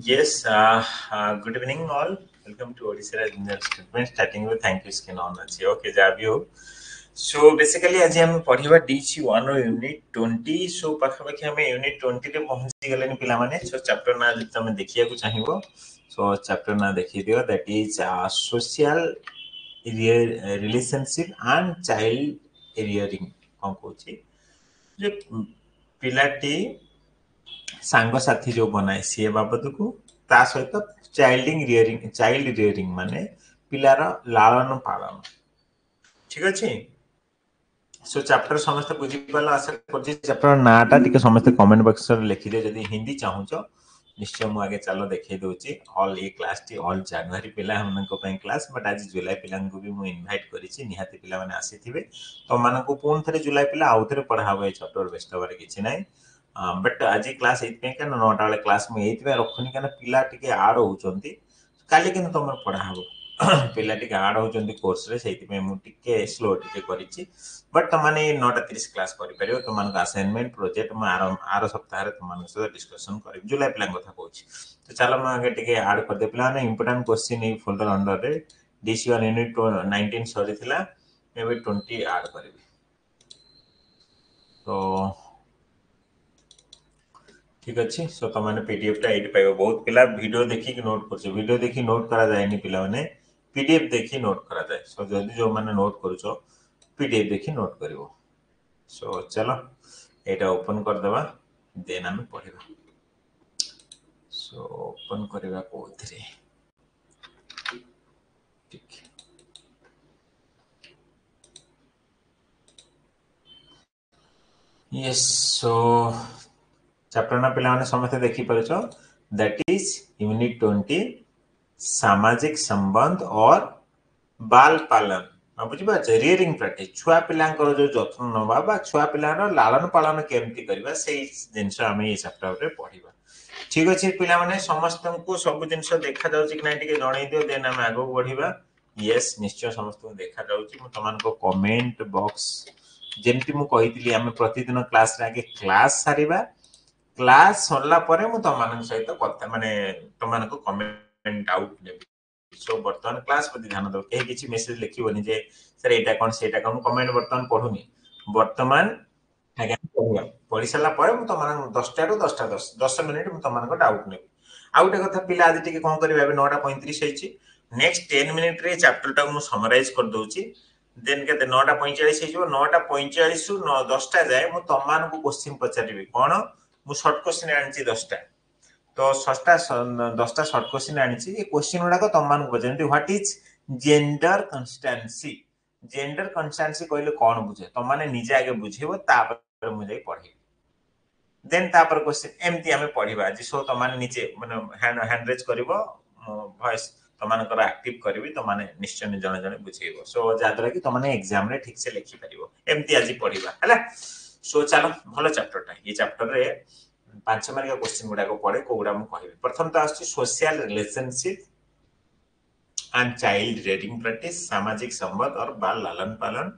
Yes, good evening all. Welcome to Odisha Junior Statement. Starting with thank you skin on अच्छी okay जाबियो. So basically आज हम पढ़िबा DC 1 unit 20. So पाखापाखि हम unit 20 रे पहुंची गलेनी पिला माने. So चैप्टर ना जति तमे देखिया को चाहिबो. So चैप्टर ना देखि दियो, that is social relationship and child rearing. कौन कोची जे पिलाटी सांगसाथी जो बनाए सी बाबद को ता सहित चाइल्ड रियरिंग माने पिलार लालन पालन. ठीक अछि. सो चैप्टर समस्त बुझी पाला. आशा करछि चैप्टर नाटा टिके समस्त कमेंट बॉक्स रे लिखि दे. जदी हिंदी चाहूचो निश्चय मु आगे चलो देखै दोची. ऑल ए क्लास टी ऑल जनवरी पिला हमन को पे क्लास, बट आज जुलाई पिला को भी मु इनवाइट करिछि. निहाती पिला माने आसीथिबे तो मन को पूर्ण थरे जुलाई पिला आउथरे पढाबे चैप्टर बेस्ट बारे किछि नै. बट आज क्लास एथमे का 9टा वाले क्लास में एथमे रखनी का पिला टिके आड होउचंती. काली किन तमर पढा हबो पिला टिके आड होउचंती कोर्स रे. सेति मु टिके स्लो टिके करिछि. बट तमाने 9:30 क्लास करि परियो. तमान का असाइनमेंट प्रोजेक्ट म आर सप्ताह रे तमान से डिस्कशन करि जुलाई प्लान कथा कहूछि. तो चलो म आगे टिके ऐड कर दे. प्लान इंपोर्टेंट क्वेश्चन ए फोल्डर अंडर रे DC1 यूनिट 19 सरी थिला. मे भी 20 ऐड करबी. तो ठीक अच्छे. सो तमाने पीडीएफ टा एडी पाइबो. बहुत पिला वीडियो देखि कि नोट करछ. वीडियो देखि नोट करा जायनी पिला माने पीडीएफ देखि नोट करा जाय. सो जदी जो माने नोट करूछो पीडीएफ देखि नोट करिवो. सो चलो एटा ओपन कर देबा. देन हम पढिबा. सो ओपन करिबा कोथरे. ठीक. यस. सो चैप्टर ना पिला माने समस्त देखि परछो. दैट इज यूनिट 20 सामाजिक संबंध और बाल पालन. बुझिबा रियरिंग प्रैक्टिस. छुआ पिलांकर जो जत्न नबा बा छुआ पिलार लालन पालन केमती करबा सेही जिंस हम ए चैप्टर रे पढिबा. ठीक अछि पिला माने समस्त को सब जिंस देखा जाउछि कि नै टिके जणै दियो. देन हम आगो बढ़िबा. यस निश्चय समस्त को देखा जाउछि. म तमान को कमेंट बॉक्स जेमति मु कहितली हम प्रतिदिन क्लास रे आगे क्लास सारिबा. क्लास सरला परे मु तमान सहित कथा माने तमान को कमेंट आउट नेबी. सो वर्तमान क्लास प्रति ध्यान दो. कहीं किसी मेसेज लिखिबोनी जे सर एटा कोन सेटा कोन कमेंट वर्तमान पढुनी. वर्तमान आगे पढिबा. पढि सला परे मु तमान 10टा रु 10टा 10 मिनिट मु तमान को डाउट नेबी. आउट कथा पिला आज टिके कोन करबा. अबे 9:35 होईची. नेक्स्ट 10 मिनिट रे चैप्टर टा मु समराइज कर दोची. देन के 9:45 हेजिबो. 9:45 रु 10टा जाय मु तमान को क्वेश्चन पचारिबी. कोन मु शॉर्ट क्वेश्चन आनची 10टा. तो 10टा शॉर्ट क्वेश्चन आनिछि. ए क्वेश्चन गुडा को तमान को जेंति what is gender constancy. Gender constancy कहले कोन बुझे तो माने निजे आगे बुझेबो. तापर मु जाई पढी. देन तापर क्वेश्चन एमती हमें पढिबा. जी सो तो माने निजे माने हैंड रेज करिवो. वॉइस तो माने कर एक्टिव करबी. तो माने निश्चय जने जने बुझेबो. सो जादरा कि तो माने एग्जाम रे ठीक से लिखि परिबो. एमती आजि पढिबा हला. सो चलो भलो चैप्टर टा. ये चैप्टर रे 5 मार्क क्वेश्चन गुडा को पढे को गुडा मु कहिबे. प्रथम तो आछि social relationship and child rearing practice. सामाजिक संबंध और बाल लालन पालन.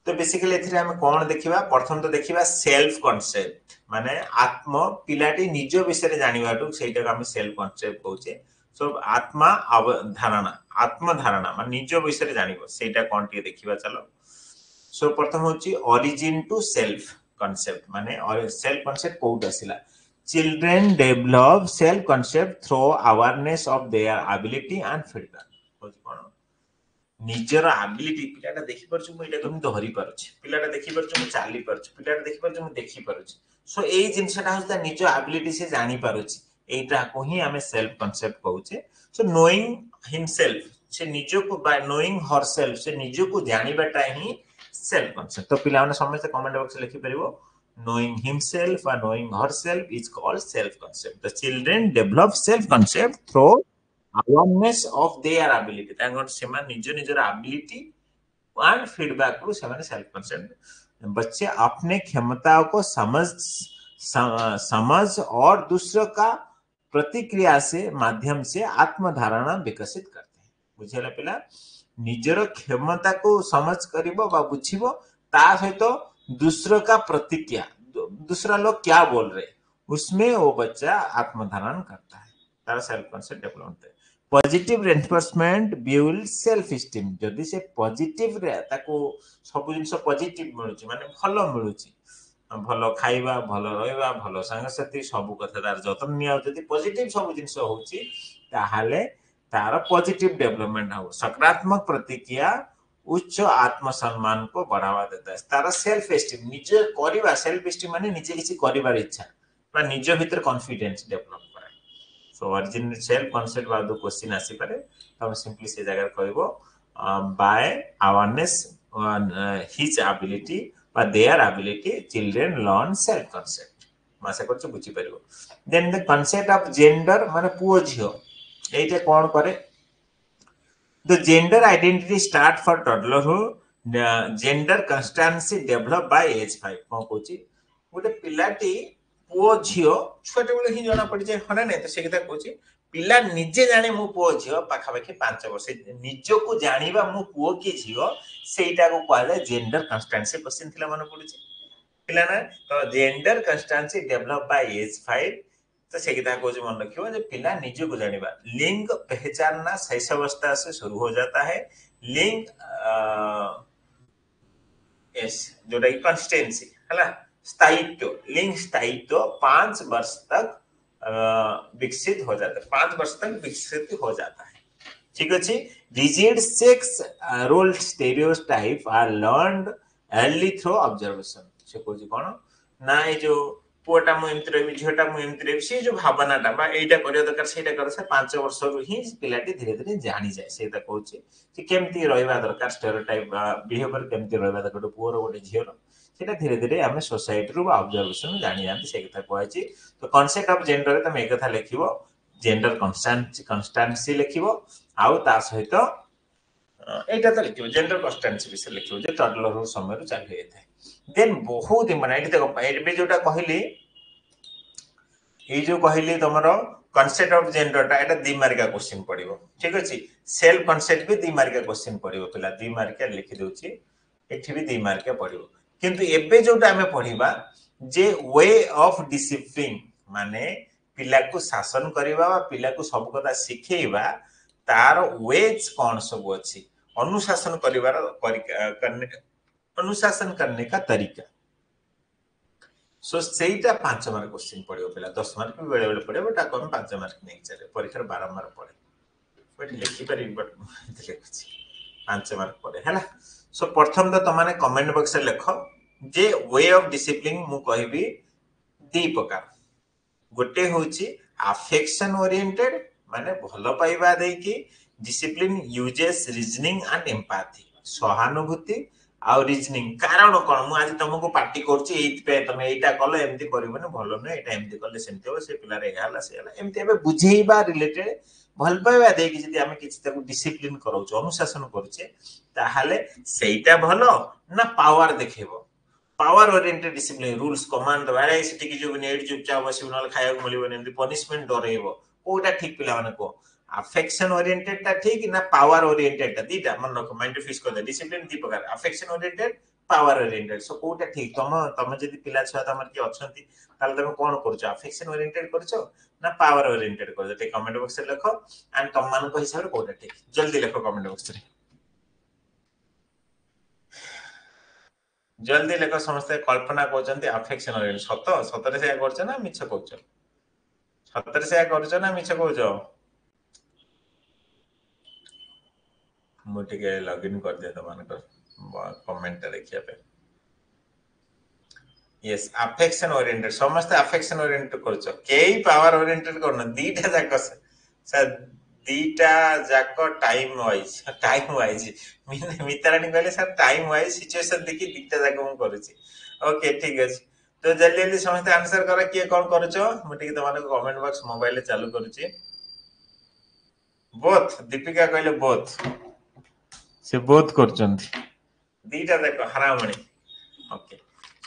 तो बेसिकली एथिरे हम कोन देखिबा. प्रथम तो देखिबा सेल्फ कांसेप्ट माने आत्म पिलाटी निज विषय जानिबाटू सेटा हम सेल्फ कांसेप्ट कहूचे. सो आत्मा धारणा आत्म धारणा माने निज विषय जानिबो सेटा कोन टी देखिबा. चलो सो प्रथम होची ओरिजिन टू सेल्फ concept माने और सेल्फ concept कोड आसिला. children develop self concept through awareness of their ability and feedback. कोन निजर एबिलिटी पिलाटा देखि परछु मु एटा तुम धरि परछु. पिलाटा देखि परछु मु चाली परछु. पिलाटा देखि परछु मु देखि परछु. सो एई जिंसटा होता निज एबिलिटी से जानि परछु. एटा को ही हमें सेल्फ concept कहूचे. सो नोइंग हिमसेल्फ से निजो को बाय नोइंग हरसेल्फ से निजो को जानिबाटा ही सेल्फ concept. तो पिला माने समस्त कमेंट बॉक्स लिखि परिबो. knowing himself or knowing herself is called self concept. The children develop self concept through awareness of their ability. तांगर सेमा निज निजर एबिलिटी एंड फीडबैक को सेमाने सेल्फ concept. बच्चे अपने क्षमताओं को समझ और दूसरों का प्रतिक्रिया से माध्यम से आत्म धारणा विकसित करते हैं. बुझेला पिला निजर क्षमता को समझ करिवो बा बुझिवो. ता सहित दूसरों का प्रतिक्रिया दूसरा लोग क्या बोल रहे उसमें वो बच्चा आत्मधारण करता है. तार सेल्फ कॉन्सेप्ट डेवलप होता है positive reinforcement build self esteem जदि से पॉजिटिव रे ताको सब जिंस पॉजिटिव मिलुची माने भलो मिलुची भलो खाइबा भलो रहइबा भलो संगसाथी सब कथा तार जतन निया जदि पॉजिटिव सब जिंस होउची ताहाले तार पॉजिटिव डेवलपमेंट हो सकारात्मक प्रतिक्रिया उच्च आत्मसम्मान को बढ़ावा देता है तार सेल्फ एस्टीम निजे करिबा सेल्फ एस्टीम माने निजे किछि करिबार इच्छा बा निजे भीतर कॉन्फिडेंस डेवलप करे सो ओरिजिन सेल्फ कॉन्सेप्ट बाद क्वेश्चन आसी पारे हम सिंपली से जगह कहबो बाय अवेयरनेस हिज एबिलिटी बा their ability children learn self concept मासे करछ बुझी परिबो then the concept of gender माने पुओ झियो एइटे कोन करे the gender identity start for toddlerhood gender constancy develop by age 5 कोन कोची गोटे पिलाटी पुओ झियो छोटे बेले ही जणा पड़ी जाय हना नै तो से कथा कोची पिला निजे जाने मु पुओ झियो पाखा पाखी 5 वर्ष निजो को जानिबा मु पुओ की झियो सेइटा को कहले जेंडर कंस्टेंसी क्वेश्चन थिला मन पड़ुची पिला ना तो gender constancy develop by age 5 तो से कथा को मन रखियो जे पिला निजे को जानिबा लिंग पहचानना शैशवावस्था से शुरू हो जाता है लिंग यस जोटा कंस्टेंसी हला स्थायित्व लिंग स्थायित्व 5 वर्ष तक विकसित हो जाता है 5 वर्ष तक विकसित हो जाता है ठीक अछि rigid sex role stereotype are learned early through observation से कोजी कोन ना ए जो पुआटा मु एमति रहबी झियोटा मु एमति रहबी से जो भावनाटा बा एटा करियो दरकार सेटा कर से 5 वर्ष रु ही पिलाटी धीरे धीरे जानि जाय सेटा कहूची कि केमति रहइबा दरकार स्टेरियोटाइप बिहेवियर केमति रहइबा दरकार पुओर गोटे झियोर सेटा धीरे धीरे हमें सोसाइटी रु ऑब्जर्वेशन जानि जानती से कथा कहछि तो कांसेप्ट ऑफ जेंडर रे तमे एक कथा लिखिबो जेंडर कॉन्स्टेंसी लिखिबो आउ ता सहित एटा तो लिखिबो जेंडर कॉन्स्टेंसी विषय लिखिबो जे टडलर रो समय रु चालू हेतै देन बहुत माने एटी देखो एबे जोटा कहली ए जो कहली तमरो कांसेप्ट ऑफ जेंडर ता एटा 2 मार्क का क्वेश्चन पड़िबो ठीक अछि सेल्फ कांसेप्ट भी 2 मार्क का क्वेश्चन पड़िबो पिला 2 मार्क का लिखि दोछि एठी भी 2 मार्क का पड़िबो किंतु एबे जोटा हमें पढिबा जे वे ऑफ डिसिप्लिन माने पिला को शासन करबा बा पिला को सब कथा सिखेइबा तार वेज कोन सब अछि अनुशासन करिवार अनुशासन करने का तरीका सो सेटा 5 मार्क क्वेश्चन पड़ियो पहला 10 मार्क भी बेले बेले पड़े बट कम 5 मार्क नहीं चले परीक्षा 12 मार्क पड़े बट लिखि पारि बट लिखछि 5 मार्क पड़े हैला सो प्रथम तो तमाने कमेंट बॉक्स रे लिखो जे वे ऑफ डिसिप्लिन मु कहबी दी प्रकार गोटे होची अफेक्शन ओरिएंटेड माने भलो पाइबा देई कि discipline uses reasoning and empathy सहानुभूति आ रीजनिंग कारण कोन मु आज तुमको पार्टी करछि एत पे तुम एटा कलो एमती करिवने भलो न एटा एमती करले सेमती हो से पिला रेhala सेhala एमती एबे बुझेइबा रिलेटेड भल पाइबा दे कि जदी हम किछि ताको डिसिप्लिन करौछ अनुशासन करछे ताहाले सेटा भलो ना पावर देखेबो power oriented discipline rules command वाले सिटी कि जो नेट चुपचाप बसिब न खाया को मिलिबो एमती पनिशमेंट डरेइबो कोटा ठीक पिला माने को अफेक्शन ओरिएंटेड ता ठीक ना पावर ओरिएंटेड ता दीटा मन रखो माइंड फिक्स कर दे डिसिप्लिन दी प्रकार अफेक्शन ओरिएंटेड पावर ओरिएंटेड सो कोटा ठीक तम जदी पिला छुआ तमर की अछंती ताल तमे कोन करछो अफेक्शन ओरिएंटेड करछो ना पावर ओरिएंटेड करछो ते कमेंट बॉक्स रे लिखो एंड तम मान को हिसाब रे कोटा ठीक जल्दी लिखो कमेंट बॉक्स रे जल्दी लिखो समस्त कल्पना कोचंती अफेक्शन ओरिएंटेड सत सतरे से करछो ना मिछ कोचो सतरे से करछो ना मिछ कोचो मुटिके लॉगिन कर दे तो मान कमेंट देखिया पे यस अफेक्शन ओरिएंटेड समस्त अफेक्शन ओरिएंटेड करछो केई पावर ओरिएंटेड करन दीटा जाक सर दीटा जाक टाइम वाइज मित्रानी कहले सर टाइम वाइज सिचुएशन देखि दीटा जाक हम करूची ओके ठीक अछि तो जल्दी जल्दी समस्त आंसर करा के कोन करछो मुटिके त माने कमेंट बॉक्स मोबाइल ले चालू करूची बोथ दीपिका कहले बोथ से बोथ करचंती दीटा देखो हरामणी ओके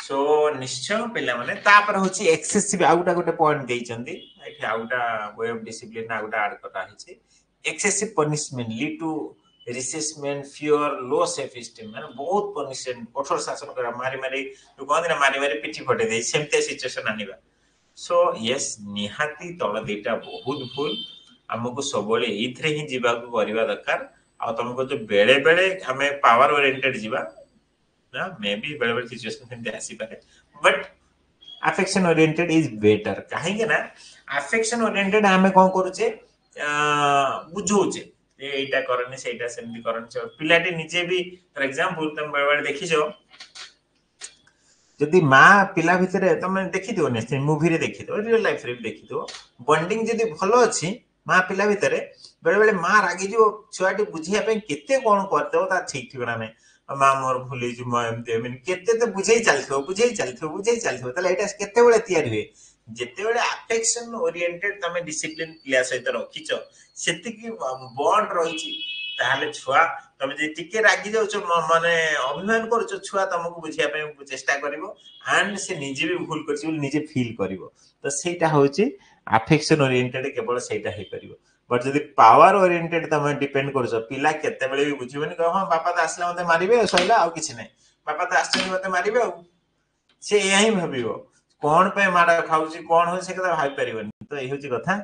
सो निश्चय पिला माने तापर होची एक्सेसिव आउटा गोटे पॉइंट देइचंती एठी आउटा वे ऑफ डिसिप्लिन आउटा ऐड करा हिची excessive punishment lead to resentment fear low self esteem माने बहुत पनिशमेंट कठोर शासन करा मारी मारी तो कोन दिन मारी मारी पिठी फटे दे सेमते सिचुएशन आनिबा सो यस निहाती तल दीटा बहुत भूल आमको सब ये ही जीवाक करवा दरकार आ तुमको जो बेले बेले आम पावर ओरिएंटेड जीवा ना मे बी बेले बेले सिचुएशन सेमती आसी पारे but affection oriented is better कहीं ना अफेक्शन ओरिएंटेड आम कौन करुचे बुझौचे एटा करनी सेटा सेमती करनी पिलाटी निजे भी फॉर एग्जांपल तुम बेले बेले देखिछो जदि माँ पिला भितर तुम देखिथो निश्चय मूवी रे देखिथो रियल लाइफ रे देखिथो बॉन्डिंग जदि भलो अछि माँ पिला भितर बेले बेले माँ रागी जो छुआटी बुझिया पे केते कोन करतो ता ठीक ठिकाना नै माँ मोर भूली जो म एमते मीन केते तो बुझेई चलथो तले एटा केते बेले तयार हुए जेते बेले अफेक्शन ओरिएंटेड तमे डिसिप्लिन पिला सहित रखिचो सेति की बॉन्ड रहिची ताहले छुआ तमे जे टिके रागी जाउछो माने अभिमान करछो छुआ तुमको बुझिया पे चेष्टा करिवो एंड से निजे भी भूल करछि बोली निजे फील करिवो तो सेटा होछि अफेक्शन ओरिएंटेड केवल सेटा हे करिवो बट जदि पावर ओरिएंटेड तमे डिपेंड करछो पिला केते बेले भी बुझिबनी कह हां बापा तो आसला मते मारिबे सइला आ किछि नै बापा तो आछन मते मारिबे आ से यही भाबिबो कोन पे माडा खाउछि कोन हो से कथा भाबी परिबनी तो एही होछि कथा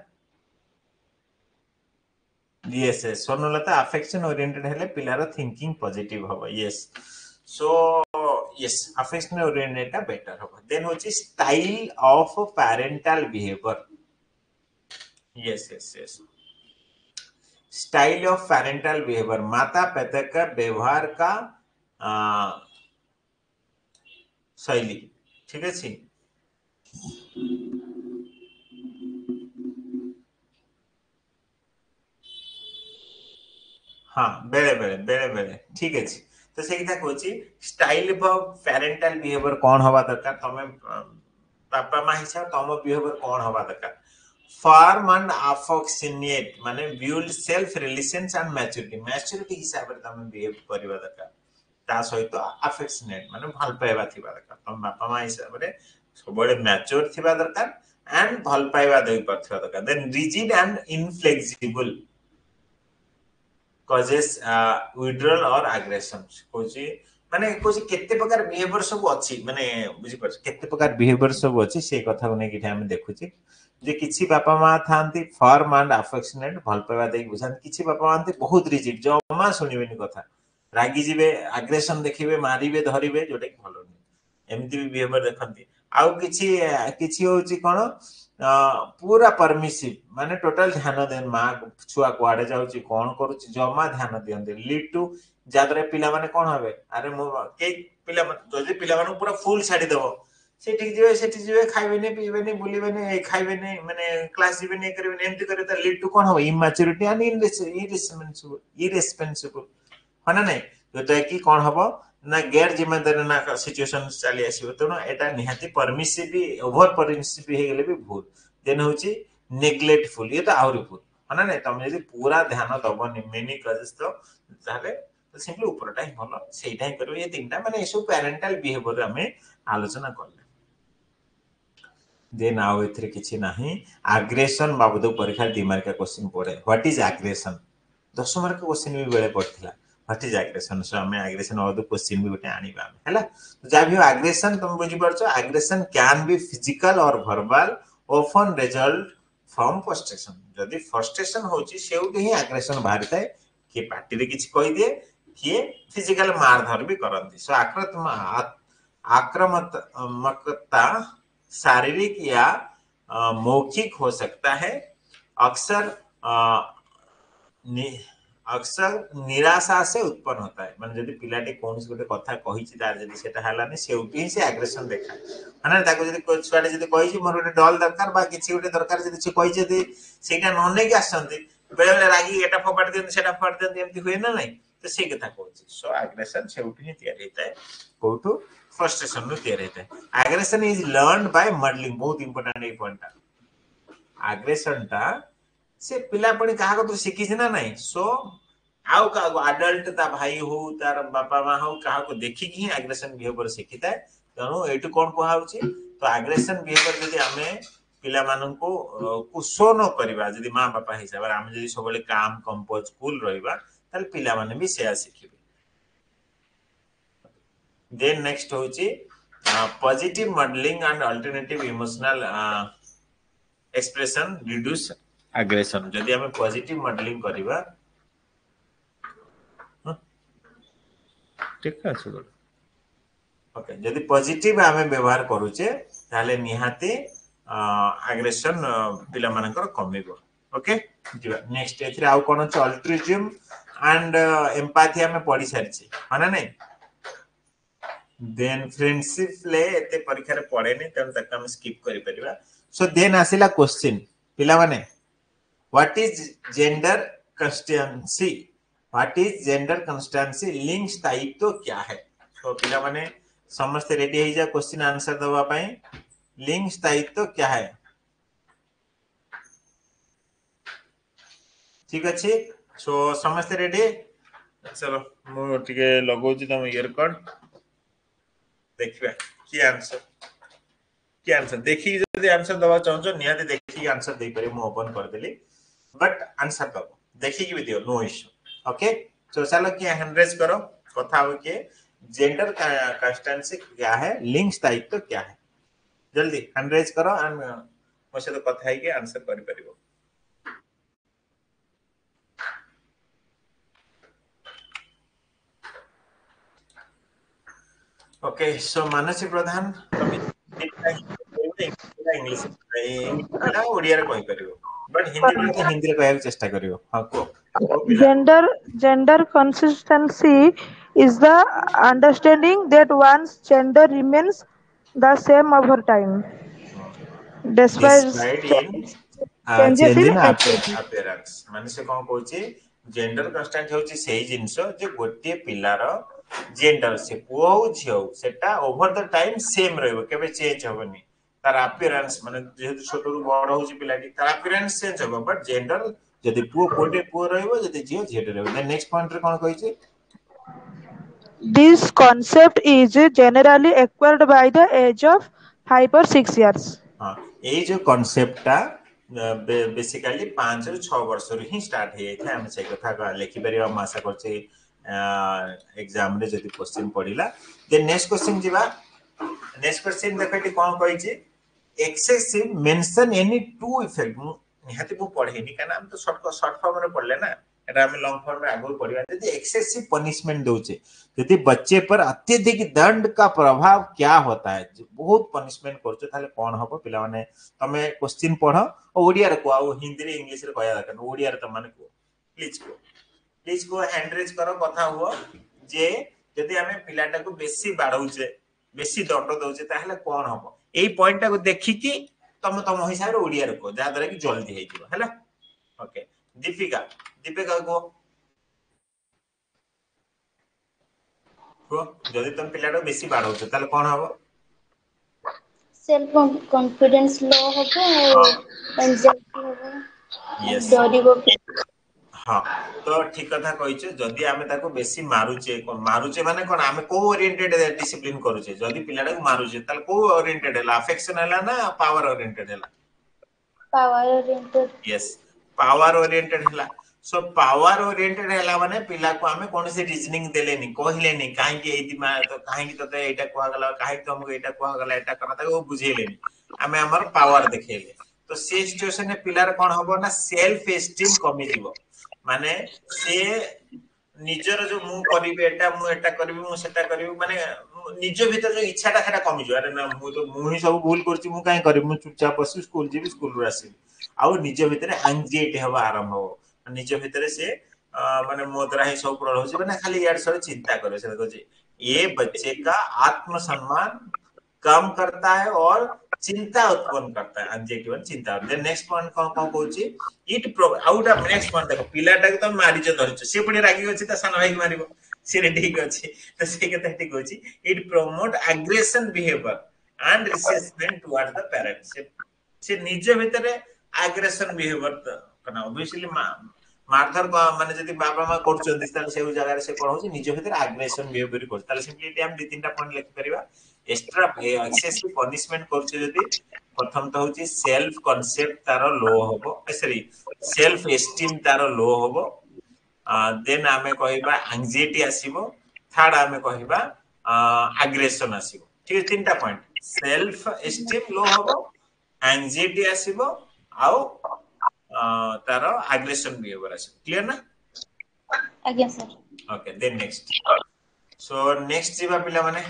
yes yes sonolata affection oriented hele pilar thinking positive hobo yes so yes affection oriented ta better hobo then hochi style of parental behavior yes style of parental behaviour माता पिता का व्यवहार का शैली ठीक है हाँ बेले बेले बेले बेले ठीक है तो से कथा कहूँ स्टाइल ऑफ पेरेंटल बिहेवियर कौन हवा दरकार तमे बापा माँ हिसाब तुम बिहेवियर कौन हवा दरकार फॉर्म एंड अफेक्शनेट माने build self relations and maturity हिसाब रे तमे बिहेव करबा दरकार ता सहित अफेक्शनेट माने भल पाइबा थिबा दरकार तुम बापा माँ हिसाब रे सबले मैच्योर थिबा दरकार एंड भल पाइबा देई परथिबा दरकार then rigid and inflexible causes withdrawal or aggression कोची माने कोची केते प्रकार बिहेवियर सब अछि माने बुझि पर केते प्रकार बिहेवियर सब अछि से कथा को नै कि हम देखुची जे किछि बापा माँ थांती फॉर्म एंड अफेक्शनेट भल पाइबा देई बुझान किछि बापा माँ थांती बहुत रिजिड जो मां सुनिबेनी कथा रागी जिवे एग्रेशन देखिबे मारिबे धरिबे जोटे भलो नै एमती भी बिहेवियर देखंती आउ किछि किछि होची कोन पूरा परमिसिव माने टोटल ध्यान देन माँ छुआ कुआडे जाउची कोन करूची जमा ध्यान दियंती लीड टू जादरे पिला माने कोन हबे अरे मो के पिला जदि पिला माने पूरा फुल छाडी देबो सेठी जिवे खाइबे नै पीबे नै बुलिबे नै खाइबे नै माने क्लास जिवे नै करबे नै एमती करे त लीड टू कोन हबो इमैच्योरिटी एंड इरेस्पॉन्सिबल हना नै जोटा कि कोन हबो ना गैर जिम्मेदारी ना सिचुएशन चली आसीबो तो एटा निहाती परमिसिव भी ओवर परमिसिव हे गेले भी भूल देन होची नेग्लेक्टफुल ये तो आउरी भूल हना नै तमे यदि पूरा ध्यान दबो मेनी कजेस तो ताले तो सिंपली ऊपरटा ही भलो सेटा ही करबो ये तीनटा माने एसो पेरेंटल बिहेवियर हमें आलोचना करले देन आउ एथरे किछि नाही एग्रेशन बाबद परीक्षा 2 मार्क का क्वेश्चन पड़े what is aggression 10 mark question भी बेले पड़थिला व्हाट इज एग्रेशन सो हमें एग्रेशन बाबद क्वेश्चन भी गोटे आनिबा हैला तो जा भी एग्रेशन तुम बुझि परछो एग्रेशन कैन बी फिजिकल और verbal often result from frustration जदि फ्रस्ट्रेशन होची सेउटी ही एग्रेशन बाहरताय कि पार्टी रे किछि कहि दिए कि फिजिकल मारधर भी करंती सो आक्रामकता शारीरिक या मौखिक हो सकता है अक्सर अक्सर निराशा से उत्पन्न होता है माने जदि पिलाटी कोनस गोटे कथा कहिछि तार जदि सेटा हलानी सेउटी से एग्रेशन देखा माने ताको जदि छुआटे जदि कहिछि मोर गोटे डल दरकार बा किछि गोटे दरकार जदि से कहि जदि सेटा न नै के आसंती बेले बेले रागी एटा फपाड़ देन सेटा फपाड़ देन एमती होय ना नै तो से कथा कहछि सो एग्रेशन सेउटी ही तयार हेता है कोठू फ्रस्ट्रेशन नु तयार हेता है aggression is learned by modelling बहुत इंपोर्टेंट ए पॉइंट एग्रेशन ता से पिला पणी कहा को तो सिखि ना नहीं सो आउ का एडल्ट ता भाई हो तार बापा मां हो कहा को देखि कि एग्रेशन बिहेवियर सिखिता है तनो एटु कोन को हाउची तो एग्रेशन बिहेवियर जदी हमें पिला मानन को कुसो न करबा जदी मां बापा हिसाब रे हम जदी सबले काम कंपोज कूल रहबा तल पिला माने भी से सिखिबे देन नेक्स्ट होची positive modelling and alternative emotional expression reduce aggression जदि हमें पॉजिटिव मॉडलिंग करिबा ठीक আছে ओके जदि पॉजिटिव हमें व्यवहार करूचे ताले निहाती एग्रेशन पिला मानकर कमिबो ओके नेक्स्ट एथरे आउ कोन छ अल्ट्रुइज्म एंड एम्पैथी हमें पढ़ी सारिछि माने नै देन फ्रेंडशिप ले एते परीक्षा रे पढ़े नै तन तक हम स्किप करि परिबा सो देन आसिला क्वेश्चन पिला माने what is gender constituency what is gender constituency लिंग स्थायित्व क्या है तो पिला माने समस्त रेडी हो जा क्वेश्चन आंसर दवा पाए लिंग स्थायित्व क्या है ठीक अच्छे सो समस्त रेडी चलो मो टिके लगौची तम ईयर कॉर्ड देखिबा की आंसर देखि जदि आंसर दवा चाहछो निहाती देखि आंसर दे पारे मो ओपन कर देली बट आंसर दबो देखि कि भी दियो नो इश्यू ओके सो चलो की हैंड रेज करो कथा हो के जेंडर कंस्टेंसी क्या है लिंग स्थायित्व क्या है जल्दी हैंड रेज करो एंड मो से तो कथा है के आंसर करि परिबो ओके सो मानसी प्रधान तुम इंग्लिश ना ओडिया रे कहि परिबो बट हिंदी में तो हिंदी रे कहै चेष्टा करियो हां को gender consistency is the understanding that one's gender remains the same over time despite change in appearance माने से कोन कहूची जेंडर कांस्टेंट होची सेही जिंसो जे गोटे पिलार जेंडर से पुओ झियो सेटा ओवर द टाइम सेम रहबो केबे चेंज होबनी तार अपीयरेंस माने जेहेतु छोटो रु बड़ होची पिलाटी तार अपीयरेंस चेंज होबो बट जेंडर जदि पुओ कोटे पुओ रहबो जदि झियो झियो रहबो देन नेक्स्ट पॉइंट रे कोन कहिची this concept is generally acquired by the age of 5 or 6 years हां ए जो कांसेप्ट ता बेसिकली 5 ରୁ 6 वर्ष ରୁ ही स्टार्ट हे थे हम से कथा लिखि परिबा हम आशा करछी एग्जाम रे जति क्वेश्चन पडिला देन नेक्स्ट क्वेश्चन जिबा नेक्स्ट क्वेश्चन देखैति कोन कहि छी excessive mention any two effect निहाती बु पढेनी काना हम तो शॉर्ट फॉर्म रे पढले ना एटा हम लॉन्ग फॉर्म में आगु पढिबा यदि एक्सेसिव पनिशमेंट दोचे यदि बच्चे पर अत्यधिक दंड का प्रभाव क्या होता है बहुत पनिशमेंट करछो ताले कोन हबो पिला माने तमे क्वेश्चन पढो ओडिया रे को आ हिंदी रे इंग्लिश रे कहया दरकार ओडिया रे त माने को प्लीज को हैंड रेज करो कथा हुआ जे यदि हमें पिलाटा को बेसी बाढौचे बेसी दंड दोचे ताहले कोन हबो एई पॉइंट को देखि कि तम हिसाब रे ओडिया रे को जा दरे कि जल्दी हे जिवो हैला ओके दीपिका को जदि तुम पिलाटा बेसी बाढौचे ताले कोन हबो सेल्फ कॉन्फिडेंस लो होबो एंजाइटी होबो यस डरिबो हां तो ठीक कथा कहिछे जदि आमे ताको बेसी मारुचे माने कोन आमे को ओरिएंटेड डिसिप्लिन करूचे जदि पिलाटा को मारुचे ताले को ओरिएंटेड हला अफेक्शन हला ना पावर ओरिएंटेड हला power oriented yes power oriented हला सो पावर ओरिएंटेड हला माने पिला को आमे कोन से रीजनिंग देलेनी कहिलेनी काहे कि एति मा तो काहे कि तते एटा कोहा गला काहे तुमको एटा कोहा गला एटा करा ताको बुझेलेनी आमे हमर पावर देखेले तो से सिचुएशन में पिलार कोन हबो ना सेल्फ एस्टीम कमी जीवो माने से निजर जो मु करिबे एटा करबी मु सेटा करबी माने निज भीतर जो इच्छाटा सेटा कमी जो अरे ना मु ही सब भूल करछि मु काहे करबी मु चुपचाप बसी स्कूल जीबी स्कूल रो आसी आउ निज भीतर एंजाइटी हवा आरंभ हो निज भीतर से माने मोदरा ही सब प्रॉब्लम होछि माने खाली यार सर चिंता करे से कहजे ये बच्चे का आत्मसम्मान कम करता है और चिंता उत्पन्न करता है एंजाइटी वन चिंता देन नेक्स्ट पॉइंट कोन कहउची it out of next point देखो पिलाटा के तो मारी जे धरछ से पुनी रागी अछि त सान भाई मारिबो से ठीक अछि तो से केते ठीक अछि it promote aggression behaviour and resentment toward the parents से निज भीतर एग्रेशन बिहेवियर कना ऑब्वियसली मारधर माने जति बाबा मा करछन ताले से जगह रे से कोन होछि निज भीतर एग्रेशन बिहेवियर कर ताले सिंपली हम दि तीनटा पॉइंट लिख परिबा एक्स्ट्रा एक्सेसिव पनिशमेंट करछ जति प्रथम तो होछि सेल्फ कांसेप्ट तारो लो होबो सॉरी सेल्फ एस्टीम तारो लो होबो देन आमे कहबा एंजाइटी आसीबो थर्ड आमे कहबा एग्रेशन आसीबो ठीक है तीनटा पॉइंट सेल्फ एस्टीम लो होबो एंजाइटी आसीबो आउ तार एग्रेशन बिहेवियर आसे क्लियर ना आज्ञा sir okay then next so next जीवा पिला माने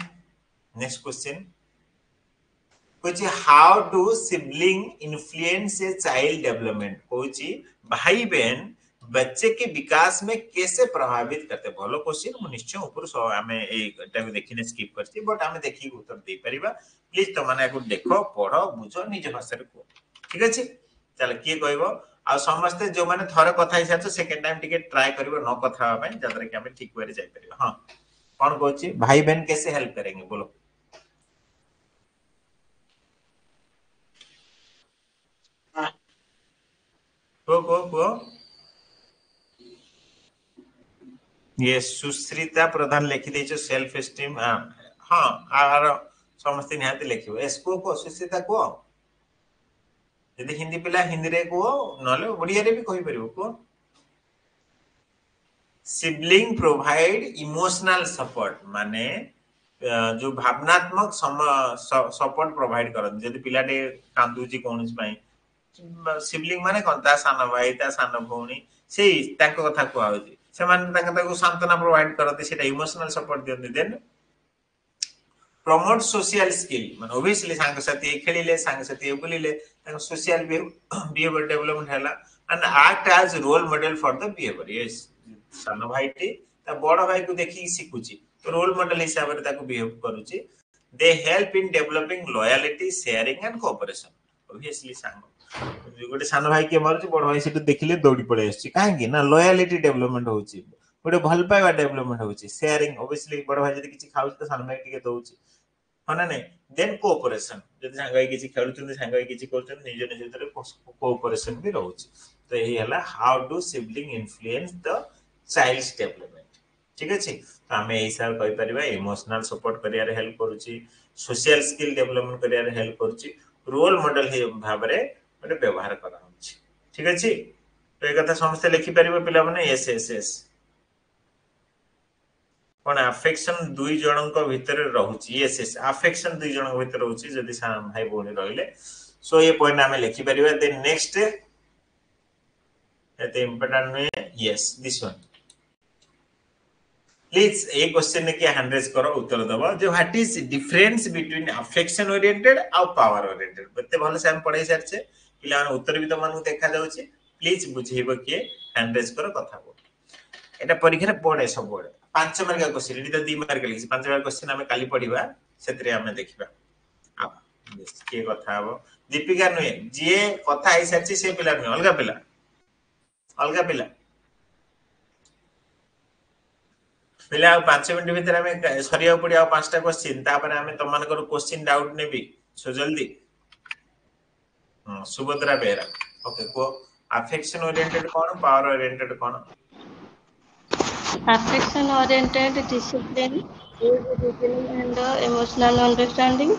नेक्स्ट क्वेश्चन कुछ how do sibling influence a child development कुछ भाई बहन बच्चे के विकास में कैसे प्रभावित करते भलो क्वेश्चन मु निश्चय ऊपर सो हमें एटा को देखिने स्किप करछि बट हमें देखि उत्तर दे परिबा प्लीज तो माने को देखो पढ़ो बुझो निज भाषा रे को ठीक अछि चल के कहबो आ समस्त जो माने थरे कथा हिसाब से सेकंड टाइम टिके ट्राई करबो न कथा होबा जदरे कि हमें ठीक करे जाय परिबा हां कोन कहछि भाई बहन कैसे हेल्प करेंगे बोलो को ये सुश्रिता प्रधान लिखि दैछ सेल्फ एस्टीम हां आर समस्त निहाती लिखिबो एसको को सुश्रिता को यदि हिंदी पिला हिंदी रे को नले ओडिया रे भी कहि परिबो को सिबलिंग प्रोवाइड इमोशनल सपोर्ट माने जो भावनात्मक सपोर्ट प्रोवाइड करन यदि पिलाटे कांदुची कोनस पई सिबलिंग माने कोन ता सान भाई ता सान भौणी सेही ताको कथा को आउची से माने ताको सांत्वना प्रोवाइड करते सेटा इमोशनल सपोर्ट दियन देन प्रमोट सोशल स्किल माने ऑब्वियसली सांग साथी खेलिले सांग साथी बुलिले ताको सोशल बिहेवियर डेवलपमेंट हैला and act as role model for the behaviour yes सान भाईटी ता बड़ भाई को देखि सिकुची तो रोल मॉडल हिसाब रे ताको बिहेव करूची they help in developing loyalty sharing and cooperation obviously सांग गोटे सान भाई के मारुची बड़ भाई सेटु देखिले दौड़ी पड़े आछि काहे कि ना लॉयल्टी डेवलपमेंट होउची गोटे भल पाइबा डेवलपमेंट होउची शेयरिंग ऑब्वियसली बड़ भाई जदी किछि खाउची तो सान भाई टिके दउची हना नै देन कोऑपरेशन जदी सांगाई किछि खेलुचुन सांगाई किछि करचुन निज निज भीतर कोऑपरेशन भी रहउची तो यही हला how do sibling influence the child's development ठीक अछि तो हमें एही सार कहि परिबा इमोशनल सपोर्ट करिया रे हेल्प करूची सोशल स्किल डेवलपमेंट करिया रे हेल्प करूची रोल मॉडल हे भाबरे गोटे व्यवहार करा होची ठीक अछि तो ए कथा समस्त लिखि परिबो पिला माने यस यस यस कोन अफेक्शन दुई जनक भीतर रहउची यस यस अफेक्शन दुई जनक भीतर रहउची जदी भाई बोनी रहिले सो ये पॉइंट हमें लिखि परिबा देन नेक्स्ट एते इंपोर्टेंट में yes this one please A question ने के हैंडरेज करो उत्तर दबो जो what is difference between affection oriented और पावर ओरिएंटेड बते भले से हम पढ़ाई सारछे पिला उत्तर भी तो मानू देखा जाउची प्लीज बुझेबो के हैंडरेज करो कथा को एटा परीक्षा रे पड़े सब बड़े 5 मार्क का क्वेश्चन एटी तो 2 मार्क लिखि 5 मार्क क्वेश्चन हमें काली पढ़िबा सेतरे हमें देखिबा अब के कथा हबो दीपिका नुए जे कथा आई सारछी से पिला नुए अलगा पिला पिला 5 मिनिट भीतर हमें सरिया पड़ी आ 5टा क्वेश्चन तापर हमें तमान को क्वेश्चन डाउट नेबी सो जल्दी सुभद्रा बेरा ओके को affection oriented cone power oriented cone Affection oriented discipline is reasoning and emotional understanding.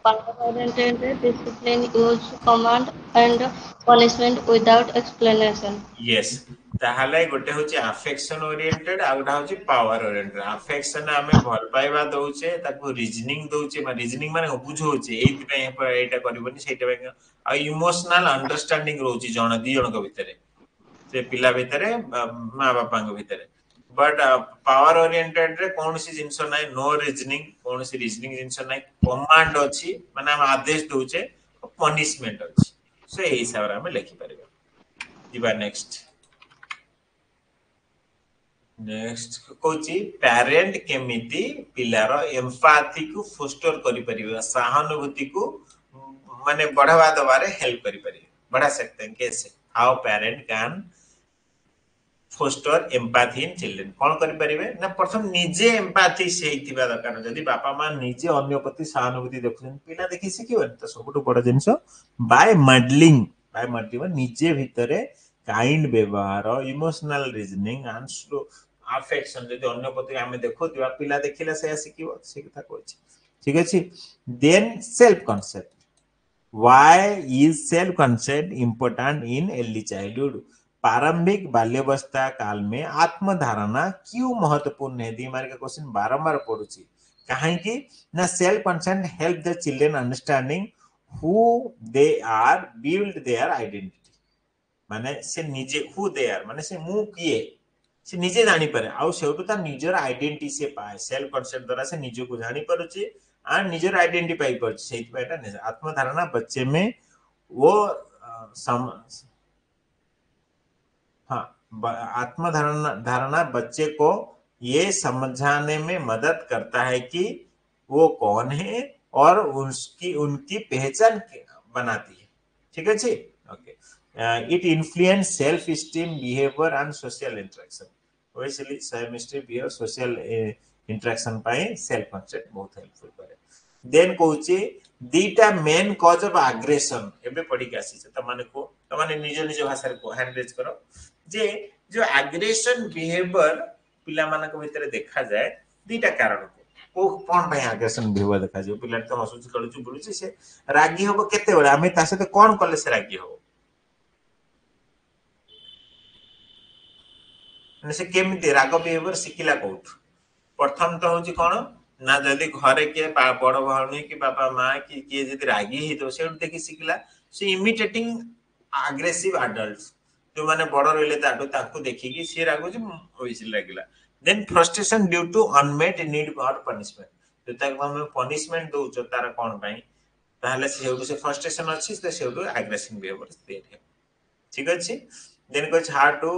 Power oriented discipline use command and punishment without explanation. Yes. ताहाले गोटे होची अफेक्शन ओरिएंटेड आ गोटा होची पावर ओरिएंटेड अफेक्शन हमें भल पाइबा दउचे ताको रीजनिंग दउचे रीजनिंग माने बुझौचे एति पे एटा करबनी सेटा पे आ इमोशनल अंडरस्टैंडिंग रोची जण दी जण को भितरे से पिला भितरे मां बापा को भितरे बट पावर ओरिएंटेड रे कोन सी जिंस नै नो रीजनिंग कोन सी रीजनिंग जिंस नै कमांड अछि माने हम आदेश दउचे पनिशमेंट अछि सो एही हिसाब रे हम लिखि परबे दिबा नेक्स्ट कोची पेरेंट केमिति पिलार एम्पैथी को फोस्टर करि परिबा सहानुभूति को माने बढ़ावा दबारे हेल्प करि परिबा बढ़ा सकते हैं कैसे how parent can foster empathy in children कोन करि परिबे ना प्रथम निजे एम्पैथी से हितिबा दरकार जदी बापा मां निजे अन्य प्रति सहानुभूति देखुन पिला देखि सिकिबन त सबटु बड़ जिंस बाय मॉडलिंग निजे भितरे काइंड व्यवहार emotional reasoning and slow affection जदी अन्य प्रति हमें देखो दिवा पिला देखिला से सिकिबो से कथा कहछि ठीक अछि then self concept why is self concept important in early childhood प्रारंभिक बाल्यावस्था काल में आत्मधारणा क्यों महत्वपूर्ण है दी मार का क्वेश्चन बारंबार पढुछि काहे कि ना self concept help the children understanding who they are build their identity माने से निजे who they are माने से मु किए से निजे जानी पारे आउ सेउटु ता निजर आइडेंटिटी से पाए सेल्फ कांसेप्ट द्वारा से निजे को जानी पारुची आ निजर आइडेंटिटी पाई पारुची सेहि पाएटा आत्मधारणा बच्चे में वो हाँ आत्मधारणा धारणा बच्चे को ये समझाने में मदद करता है कि वो कौन है और उसकी उनकी पहचान बनाती है ठीक है जी okay it influence self esteem behaviour and social interaction obviously self esteem behaviour social interaction पाए सेल्फ कांसेप्ट बहुत हेल्पफुल करे देन कहूची दीटा मेन कॉज ऑफ एग्रेशन एबे पढ़ी के आसी त माने को त माने निज निज भाषा को हैंड रेज करो जे जो एग्रेशन बिहेवियर पिला मानक भितर देखा जाए दीटा कारण को कोन भाई एग्रेशन बिहेवियर देखा जाए पिला तो हसुच कलुच बुलुची से रागी होबो केते बेला हमें ता सते कोन कले से रागी हो ने से केमिति राग बिहेवियर सिकिला कोठ प्रथम तो होची कोन ना जदी घरे के बड़ भौणी कि बापा मां कि के जदी रागी ही तो से देखि सिकिला से इमिटेटिंग एग्रेसिव एडल्ट्स जो माने बड़ रहले ताटो ताको देखि कि से रागो जे ओइसे लागिला then frustration due to unmet need और पनिशमेंट तो ताको हम पनिशमेंट दउ छ तार कोन पई ताहले से फ्रस्ट्रेशन अछि से सेउटो एग्रेसिव बिहेवियर स्टेट ठीक अछि देन कुछ how to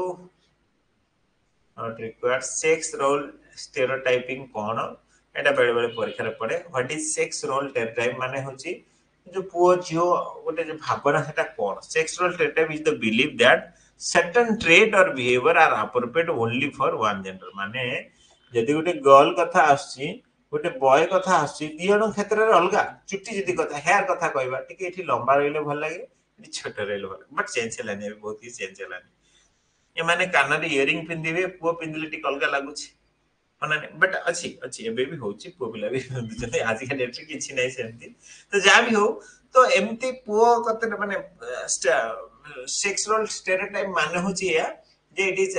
require sex role stereotyping कोन एटा बेले बेले परीक्षा रे पड़े what is sex role stereotype माने होची जो पुओ जियो गोटे जो भावना सेटा कोन sex role stereotype is the belief that certain trait or behavior are appropriate only for one gender माने जदी गोटे गर्ल कथा आसी गोटे बॉय कथा आसी दियण क्षेत्र रे अलगा चुट्टी जदी कथा हेयर कथा कहबा टिके एठी लंबा रहले भल लागे एठी छोट रहले भल बट चेंज हलानी बहुत ही चेंज हलानी ए माने कान रे इयरिंग पिंदिबे पुओ पिंदिले टिक अलगा लागुची माने बट अछि एबे भी होची पुओ पिला भी जते आज के डेट रे किछि नै सेमती तो जा भी हो तो एमती पुओ कते माने sexual stereotype माने होची या जे it is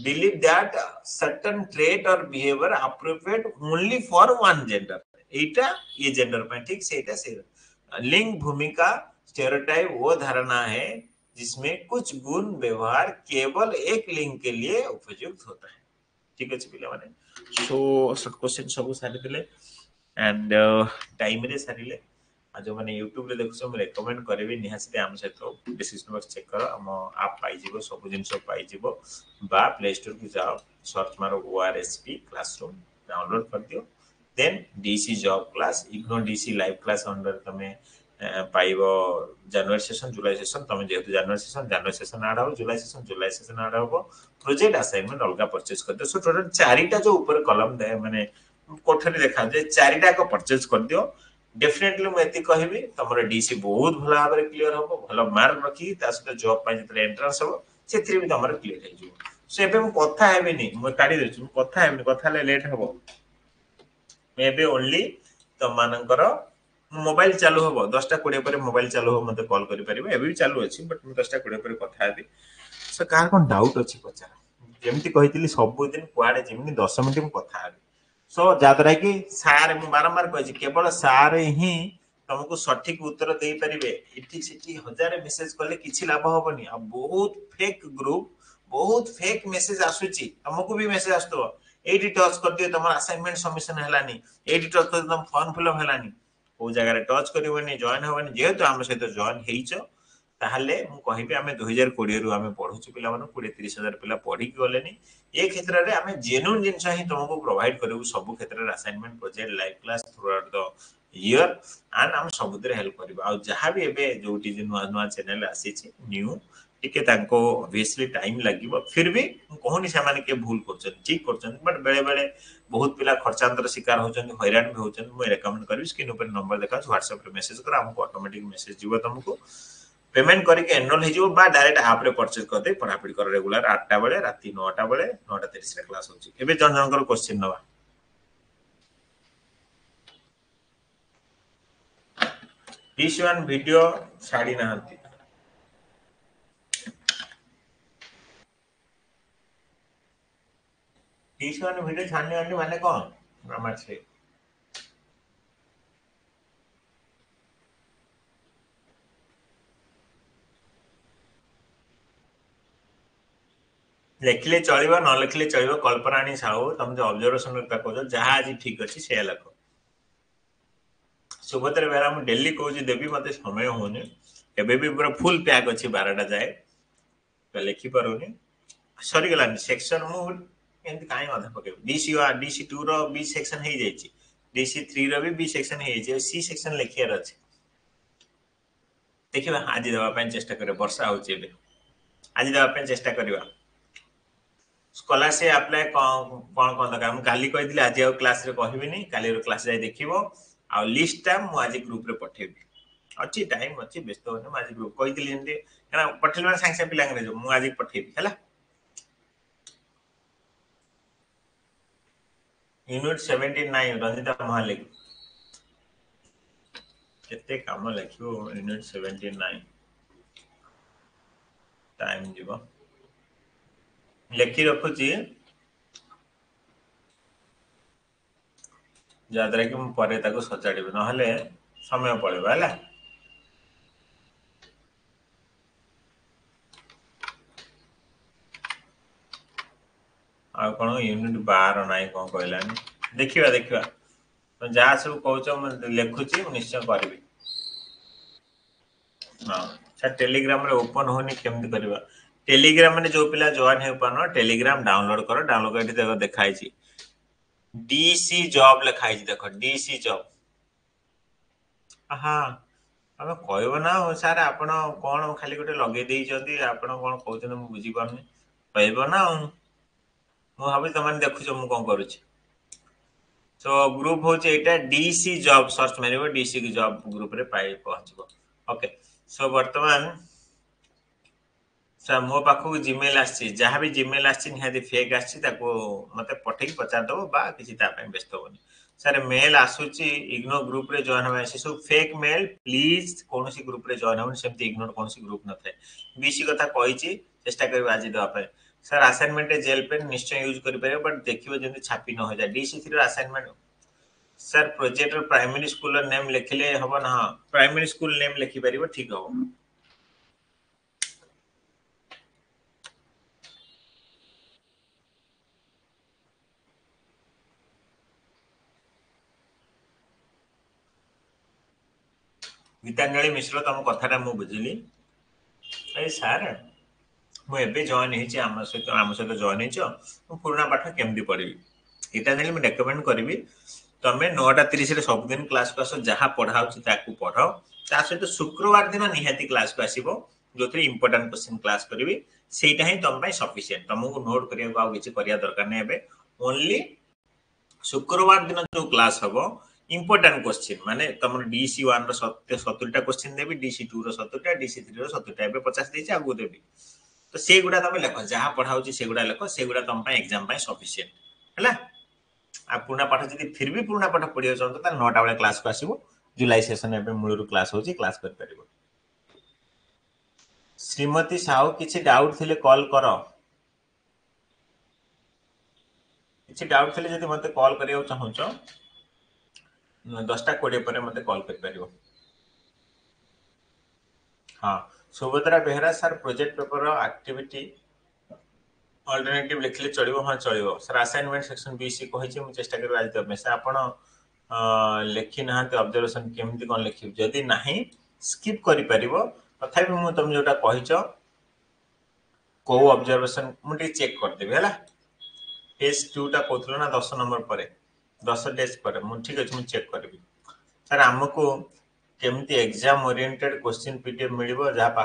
believe that certain trait or behavior appropriate only for one gender एटा ये जेंडर पे ठीक सेटा से लिंग भूमिका स्टेरियोटाइप वो धारणा है जिसमें कुछ गुण व्यवहार केवल एक लिंग के लिए उपयुक्त होता है ठीक है पिला माने सो क्वेश्चन सब सारी दिले एंड टाइम रे सारिले जो मैंने YouTube रे देखो मैं रेकमेंड करबी निहासिते हम से तो डिस्क्रिप्शन बॉक्स चेक करो हम आप पाई जीवो सब जिंस पाई जीवो बा प्ले स्टोर को जाओ सर्च मारो ORSP क्लासरूम डाउनलोड कर दियो then DC job class IGNOU DC live class under तमे पाइबो जनवरी सेशन जुलाई सेशन तमे जेतु जनवरी सेशन आड हो जुलाई सेशन आड हो प्रोजेक्ट असाइनमेंट अलगा परचेज कर दियो सो टोटल चारिटा जो ऊपर कॉलम दे माने कोठरी देखा जे चारिटा को परचेज कर दियो डेफिनेटली मैं एति कहबी तमरो डीसी बहुत भला भाबरे क्लियर होबो भलो मार्क रखी तासते जॉब पाइ जतले एंट्रेंस होबो सेथि भी तमरो क्लियर हे जो सो एबे हम कथा हेबेनी म काडी देछु कथा हेबेनी कथा ले लेट होबो may be only Tamhankar mobile चालू होबो 10:20 पर मोबाइल चालू हो मते कॉल करि परिबो एबे भी चालू अछि बट म 10:20 पर कथा हेबी सो कार कोन डाउट अछि पचार जेमति कहितली सब दिन कुआडे जेमनि 10 मिनिट म कथा हेबी सो जादरा कि सार मु बारंबार कहछि केवल सार ही तुमको सठिक उत्तर दे परिबे इठी सिटी हजार मेसेज करले किछि लाभ होबनी आ बहुत फेक ग्रुप बहुत फेक मेसेज आसुची तुमको भी मेसेज आस्तो एडी टच कर दियो तमर असाइनमेंट सबमिशन हलानी एडी टच कर तुम फॉर्म फिलअप हलानी ओ जगह रे टच करिवनी जॉइन होबनी जेहेतु हम सहित जॉइन हेइचो ताहले मु कहिबे हमें 2020 रु हमें पढुछु पिला माने 20-30 हजार पिला पढी गलेनी ए क्षेत्र रे हमें जेन्युइन जिंस ही तुमको प्रोवाइड करबो सब क्षेत्र रे assignment project live class through out the year and हम सबुद्र हेल्प करबो आ जहां भी एबे जोटी जे नुआ चैनल आसीची न्यू टिके तांको ऑब्वियसली टाइम लागिबो फिर भी कोहनी से माने के भूल करछन ठीक करछन बट बेले बेले बहुत पिला खर्चांतर शिकार होछन हैरान भी होछन मैं रेकमेंड करबी स्क्रीन ऊपर नंबर देखा WhatsApp रे मैसेज कर हमको ऑटोमेटिक मैसेज जीवो तुमको पेमेंट करके एनरोल हे जो बा डायरेक्ट आप रे परचेज कर दे पढ़ापढ़ी कर रेगुलर 8टा बेले राती 9टा बेले 9:30 रे क्लास होची एबे जन जनकर क्वेश्चन नवा टी1 वीडियो साड़ी नहंती टी1 वीडियो छाड़ने वाली माने कौन ब्रह्मचारी लेखिले चलिबा न लेखिले चलिबा कल्पनाणी साहू तुम जो ऑब्जर्वेशन का कहजो जहाँ आज ठीक अच्छी से लख सुभद्रा बेहरा मु डेली कहूँ देवी मत समय होनी एबे भी पूरा फुल पैक अच्छी 12टा जाए तो लिखि पारुनी सरी गलानी सेक्शन मु एंत काई माथा पके डीसी 2 रो बी सेक्शन हे जाईची डीसी 3 रो भी बी सेक्शन हे जाईची सी सेक्शन लिखियार अछि देखिबा आज देबा ପାଇଁ चेष्टा करे वर्षा होची एबे आज देबा ପାଇଁ चेष्टा करबा स्कॉलरशिप अप्लाई कौन दरकार हम काली कहि दिले आज क्लास रे कहबिनी काली रो क्लास जाई देखिबो आ लिस्ट टा मु आज ग्रुप रे पठेबी अच्छी टाइम अच्छी व्यस्त होने मु आज ग्रुप कहि दिले एंते ना पठेल माने सांग पिला रे मु आज पठेबी हला यूनिट 79 रंजिता महालिक केते काम लिखियो यूनिट 79 टाइम जीवो लेखि रखुची जाद्रा कि मु परे ताको सचाडीबे न हले समय पळेबा हला आ कोन यूनिट 12 नाही कोन कहलानी देखिबा तो जा सब कहउछ मु लेखुची मु निश्चय करबी हां अच्छा टेलीग्राम रे ओपन होनी केमति करबा टेलीग्राम में जो पिला जॉइन हे पानो टेलीग्राम डाउनलोड करो डाउनलोड करके देखो देखाई छी डीसी जॉब लिखाई छी देखो डीसी जॉब हां हम कहबो ना सर आपण कोन खाली गोटे लगे देई जदी आपण कोन कहउछन मु बुझी पानी कहबो ना मु भाबी तमन देखुछ मु कोन करू छी सो ग्रुप हो जे एटा डीसी जॉब सर्च मारिबो डीसी की जॉब ग्रुप रे पाई पहुंचबो ओके सो वर्तमान सर मो पाखु जीमेल आछि जहां भी जीमेल आछि निहादी फेक आछि ताको मते पठेई पचार दबो बा किछि ता पे व्यस्त होनी सर मेल आसुची इग्नो ग्रुप रे जॉइन होय से सब फेक मेल प्लीज कोनोसी ग्रुप रे जॉइन होनी सेमति इग्नोर कोनोसी ग्रुप न थे बीसी कथा कहिची चेष्टा करबा आज दवा पे सर असाइनमेंट जेल पेन निश्चय यूज करि पारे बट देखिबो जेंति छापी न हो जाय डीसी 3 असाइनमेंट सर प्रोजेक्ट रो प्राइमरी स्कूल नेम लिखले हबो ना प्राइमरी स्कूल नेम लिखि परिबो ठीक हबो गीतांजलि मिश्र तुम कथाटा मु बुझिली ए सर मु एबे जॉइन हेची आम सहित जॉइन हेचो मु पुराना पाठ केमदी पढिबी गीतांजलि मु रेकमेंड करबी तमे 9:30 रे सब दिन क्लास को आसो जहां पढाउची ताकू पढो ता सहित शुक्रवार दिन निहाती क्लास को आसीबो जोथि इंपोर्टेंट क्वेश्चन क्लास करबी सेटा ही तम पई सफिशिएंट तुमको नोट करिया को आ किछि करिया दरकार नै एबे ओनली शुक्रवार दिन जो क्लास हबो इंपोर्टेंट क्वेश्चन माने तमर डीसी 1 रो 70 टा क्वेश्चन देबी डीसी 2 रो 70 टा डीसी 3 रो 70 टा एबे 50 देछि आगु देबी तो से गुडा तमे लेखो जहां पढाउची से गुडा लेखो से गुडा तम पई एग्जाम पई सफिशिएंट हला आ पुराना पाठ जदी फिर भी पुराना पाठ पढियो चंतो त 9टा बेले क्लास को आसीबो जुलाई सेशन एबे मूलरु क्लास होची क्लास कर परिबो श्रीमती साहू किछि डाउट थिले कॉल करो किछि डाउट थिले जदी मते कॉल करियो चाहूचो 10:20 पर मते कॉल कर परिबो हां Subhadra Behera sir project paper रो एक्टिविटी अल्टरनेटिव लिखले चलिबो हां चलिबो सर असाइनमेंट सेक्शन बीसी कहि छी मु चेष्टा करबा आज तमे से आपण लेखि नाते ऑब्जर्वेशन केमति कोन लिखि जदी नाही स्किप करि परिबो तथापि मु तुम जोटा कहिचो को ऑब्जर्वेशन मु टी चेक कर देबे हला पेज 2 टा कोथलो ना 10 नंबर परे 10 डेज पर मु ठीक अछि मु चेक करबी सर हमको केमति एग्जाम ओरिएंटेड क्वेश्चन पीडीएफ मिलिबो जापा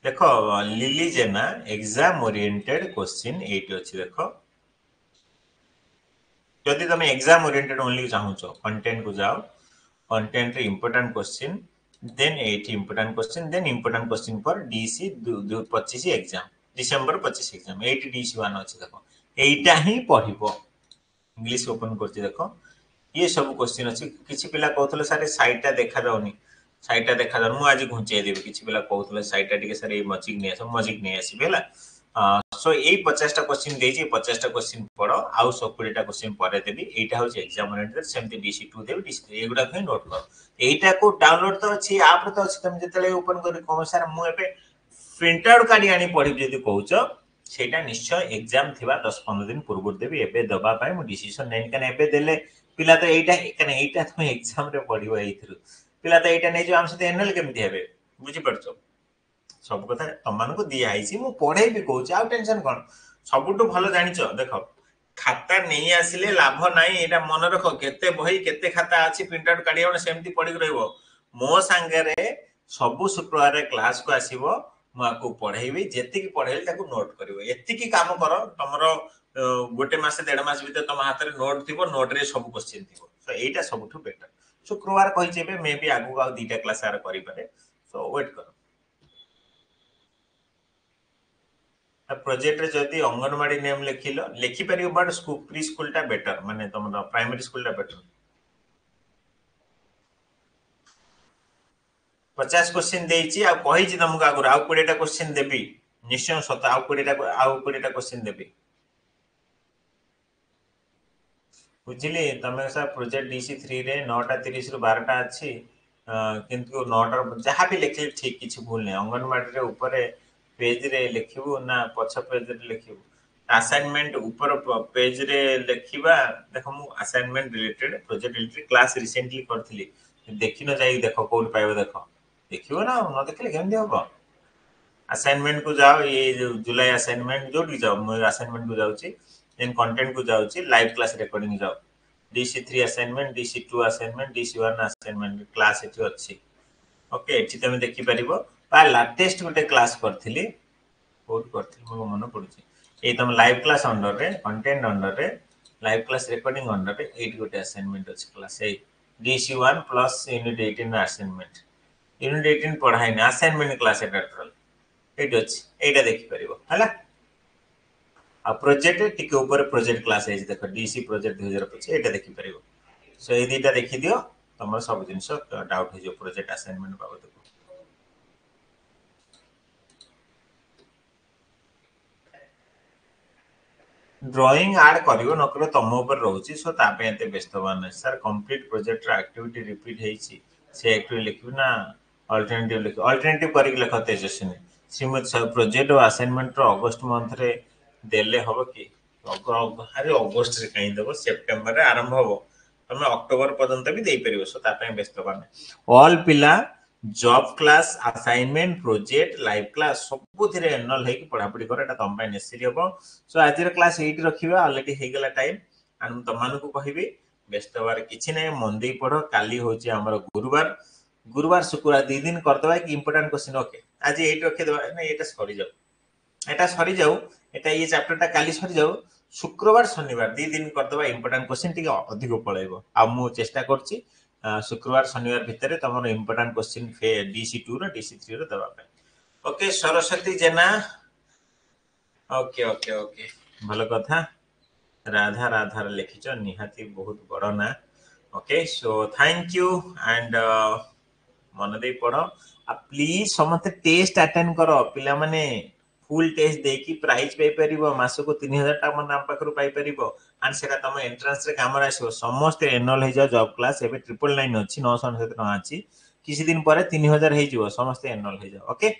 देखो लिली जेना एग्जाम ओरिएंटेड क्वेश्चन 8 अछि देखो जदि तुम एग्जाम ओरिएंटेड ओनली चाहूचो कंटेंट को जाओ कंटेंट रे important question then 8 important question for DC 25 exam December 25 exam 8 DC 1 अछि देखो एटा ही पढिबो इंग्लिश ओपन करछि देखो ये सब क्वेश्चन अछि किछि पिला कहथले सारे साइटटा देखा जाउनी साइटटा देखा जाउन मु आज घुंचे देबी किछि पिला कहथले साइटटा टिके सारे मजिक नै आसी बेला सो ए 50 टा क्वेश्चन देछि 50 टा क्वेश्चन पढो आउ 120 टा क्वेश्चन परे देबी एटा होछि एग्जाम ओरिएंटेड सेमति डीसी 2 देबी डीसी एगुडा खै नोट कर एटा को डाउनलोड तो अछि आप तो अछि तुम जतले ओपन कर कम सर मु एबे प्रिंट आउट काढी आनी पढि जदि कहउछ सेटा निश्चय एग्जाम थिबा 10-15 दिन पूर्व देबी एबे दबा पाए मु डिसीजन नै कने एबे देले पिला तो एटा कने एटा तुम एग्जाम रे पढिबो एथिरु पिला तो एटा नै जो हम से एनल केमति हेबे बुझि पड़छो सब कथा तमान को दिया आइसी मु पढै भी कहउछ आ टेंशन कोन सबुटु भलो जानिछ देखो खाता नहीं आसिले लाभ नाही एटा मन रखो केते बही केते खाता अछि प्रिंट आउट काढी ओने सेमति पढि रहइबो मो संगे रे सबु शुक्रवार रे क्लास को आसीबो मु आकु पढैबी जेति की पढैल ताकू नोट करिवो एति की काम करो तमरो गोटे मास 1.5 मास भीतर तम हाथ रे नोट थिबो नोट रे सब क्वेश्चन थिबो सो एटा सबुठु बेटर शुक्रवार कहि जेबे मे बी आगु आ दीटा क्लास आर करि पारे सो वेट करो प्रोजेक्ट रे जदी अंगनवाड़ी नेम लिखिलो लिखि परियो बट स्कूल प्री स्कूल टा बेटर माने तमरो प्राइमरी स्कूल टा बेटर 50 क्वेश्चन देइची आ कहि छी तुमको आगु आउ 20 टा क्वेश्चन देबी निश्चय सत आउ 20 टा क्वेश्चन देबी बुझिली तमे सा प्रोजेक्ट डीसी 3 रे 9:30 रु 12 अछि किंतु 9 जहां भी लिखले ठीक किछ भूल नै अंगनवाड़ी रे ऊपर पेज रे लिखिबो ना पछ पेज रे लिखिबो असाइनमेंट ऊपर पेज रे लिखिबा देखो मु assignment related project related class recently करथिली देखि न जाई देखो कोड पाइबो देखो देखिबो ना न देखले केमदी होबो असाइनमेंट को जाओ ये जो जुलाई असाइनमेंट जो भी जाओ मैं असाइनमेंट को जाउची देन कंटेंट को जाउची लाइव क्लास रिकॉर्डिंग जाओ DC3 assignment DC2 assignment DC1 assignment class एठी अछि ओके एठी तमे देखि परिबो बा लेटेस्ट गोटे क्लास करथिली कोड करथिली मो मन पडुची ए तम लाइव क्लास अंडर रे कंटेंट अंडर रे लाइव क्लास रिकॉर्डिंग अंडर रे एठी गोटे असाइनमेंट अछि क्लास ए DC1 plus unit 18 assignment unit 18 पढाई ना असाइनमेंट क्लास एटाट्रल एठी अछि एटा देखि परिबो हला आ प्रोजेक्ट टिके ऊपर प्रोजेक्ट क्लास है देखो डीसी प्रोजेक्ट 2025 एटा देखि परिबो सो ए दीटा देखि दियो तमर सब जिंस डाउट हो जो प्रोजेक्ट असाइनमेंट बाबत को ड्राइंग ऐड करियो नकरो तम ऊपर रहउची सो ता पे एते व्यस्तवान है सर कंप्लीट प्रोजेक्ट रा एक्टिविटी रिपीट हेची से एक्टिविटी लिखिबो ना अल्टरनेटिव करि लिखो तेजस्विनी श्रीमती सब प्रोजेक्ट और असाइनमेंट रो अगस्त मंथ रे देले हबो की अरे अगस्त रे कहीं देबो सितंबर रे आरंभ हबो तमे अक्टोबर पर्यंत भी देई परिबो सो ता पे व्यस्तवान ऑल पिला job class assignment project live class सब थिरे एनल हे की पढा पढी कर एटा तम पे नेसेसरी हबो सो आज रे क्लास 8 रखिबा ऑलरेडी हे गेला टाइम आन तमान को कहिबी व्यस्तवार किछि नै मन देई पढो काली होची हमर गुरुवार शुक्रवार 2 दिन करदबा कि इंपोर्टेंट क्वेश्चन ओके आज 8 रखे देबा नै एटा सरी जाऊ एटा ये चैप्टर टा काली सरी जाऊ शुक्रवार शनिवार 2 दिन करदबा इंपोर्टेंट क्वेश्चन टिके अधिक पळेबो आ मु चेष्टा करछि शुक्रवार शनिवार भितरे तमरो इंपोर्टेंट क्वेश्चन फे DC2 रो DC3 रो दबा पे ओके सरस्वती जेना ओके ओके ओके भलो कथा राधा राधा लिखिच निहाती बहुत बड़ ना okay so thank you and मन दे पढ़ो आ प्लीज समते टेस्ट अटेंड करो पिला माने फुल टेस्ट दे की प्राइस पे परिबो मासो को 3000 टा मन नाम पाखरु पाई परिबो आन सेटा तम एंट्रेंस रे काम आसीबो समस्त एनल हे जा जॉब क्लास एबे 999 अछि 997 टका अछि किछि दिन परे 3000 हे जिवो समस्त एनल हे जा ओके